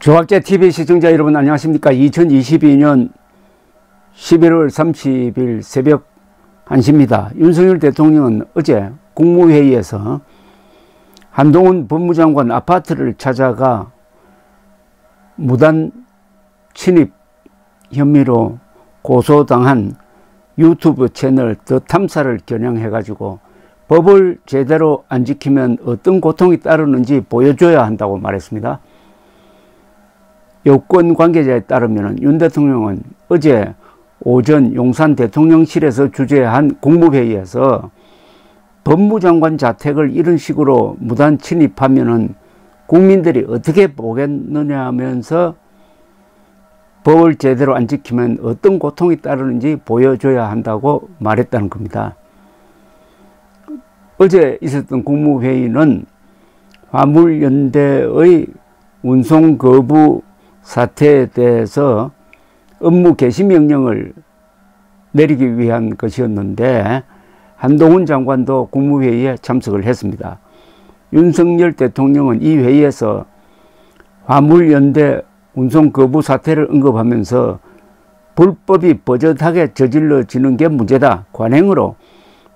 조합제TV 시청자 여러분 안녕하십니까. 2022년 11월 30일 새벽 1시입니다. 윤석열 대통령은 어제 국무회의에서 한동훈 법무장관 아파트를 찾아가 무단 침입 혐의로 고소당한 유튜브 채널 더 탐사를 겨냥해 가지고 법을 제대로 안 지키면 어떤 고통이 따르는지 보여줘야 한다고 말했습니다. 여권 관계자에 따르면 윤 대통령은 어제 오전 용산 대통령실에서 주재한 국무회의에서 법무장관 자택을 이런 식으로 무단 침입하면은 국민들이 어떻게 보겠느냐 하면서 법을 제대로 안 지키면 어떤 고통이 따르는지 보여줘야 한다고 말했다는 겁니다. 어제 있었던 국무회의는 화물연대의 운송 거부 사태에 대해서 업무 개시 명령을 내리기 위한 것이었는데 한동훈 장관도 국무회의에 참석을 했습니다. 윤석열 대통령은 이 회의에서 화물연대 운송 거부 사태를 언급하면서 불법이 버젓하게 저질러지는 게 문제다. 관행으로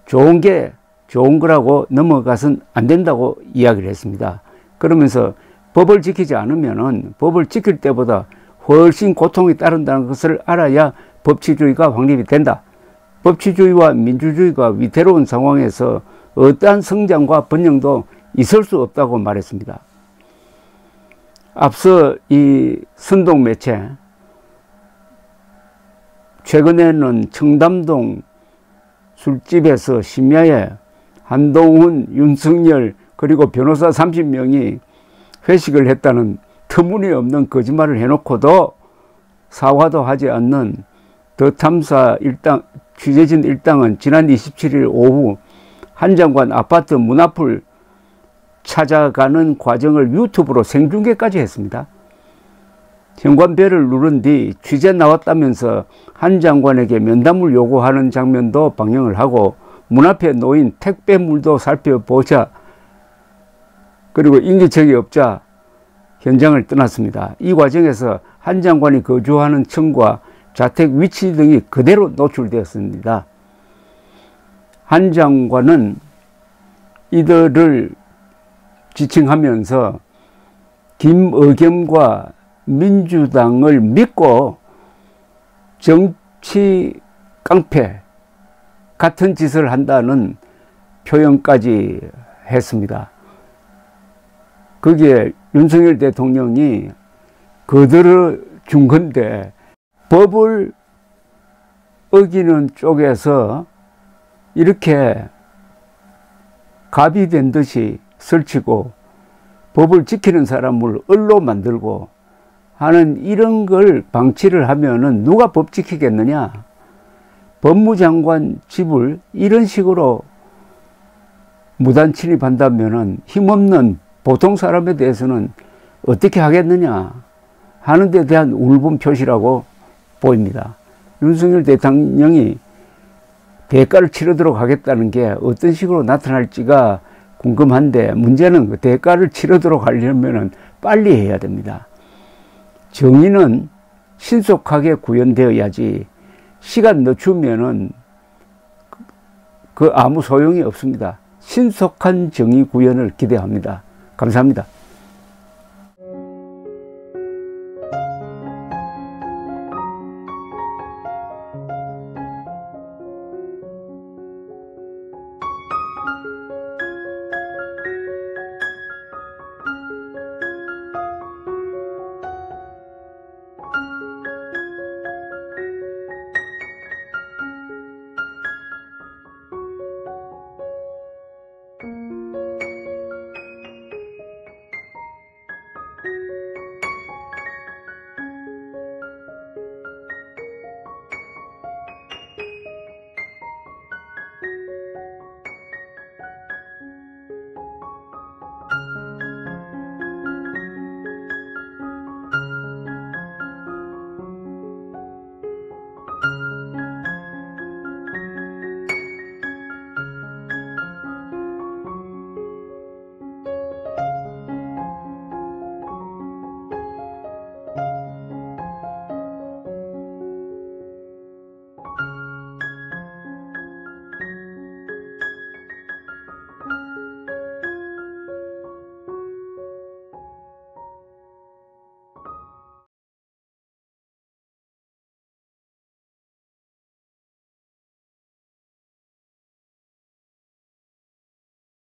좋은 게 좋은 거라고 넘어가선 안 된다고 이야기를 했습니다. 그러면서 법을 지키지 않으면 법을 지킬 때보다 훨씬 고통이 따른다는 것을 알아야 법치주의가 확립이 된다. 법치주의와 민주주의가 위태로운 상황에서 어떠한 성장과 번영도 있을 수 없다고 말했습니다. 앞서 이 선동 매체 최근에는 청담동 술집에서 심야에 한동훈, 윤석열 그리고 변호사 30명이 회식을 했다는 터무니없는 거짓말을 해놓고도 사과도 하지 않는 더 탐사 일당 취재진 일당은 지난 27일 오후 한 장관 아파트 문 앞을 찾아가는 과정을 유튜브로 생중계까지 했습니다. 현관벨을 누른 뒤 취재 나왔다면서 한 장관에게 면담을 요구하는 장면도 방영을 하고 문 앞에 놓인 택배물도 살펴보자 그리고 인기척이 없자 현장을 떠났습니다. 이 과정에서 한 장관이 거주하는 층과 자택 위치 등이 그대로 노출되었습니다. 한 장관은 이들을 지칭하면서 김의겸과 민주당을 믿고 정치 깡패 같은 짓을 한다는 표현까지 했습니다. 거기에 윤석열 대통령이 거들어 준 건데 법을 어기는 쪽에서 이렇게 갑이 된 듯이 설치고 법을 지키는 사람을 을로 만들고 하는 이런 걸 방치를 하면은 누가 법 지키겠느냐. 법무장관 집을 이런 식으로 무단 침입한다면은 힘없는 보통 사람에 대해서는 어떻게 하겠느냐 하는 데 대한 울분 표시라고 보입니다. 윤석열 대통령이 대가를 치르도록 하겠다는 게 어떤 식으로 나타날지가 궁금한데 문제는 그 대가를 치르도록 하려면 빨리 해야 됩니다. 정의는 신속하게 구현되어야지 시간 늦추면은 그 아무 소용이 없습니다. 신속한 정의 구현을 기대합니다. 감사합니다.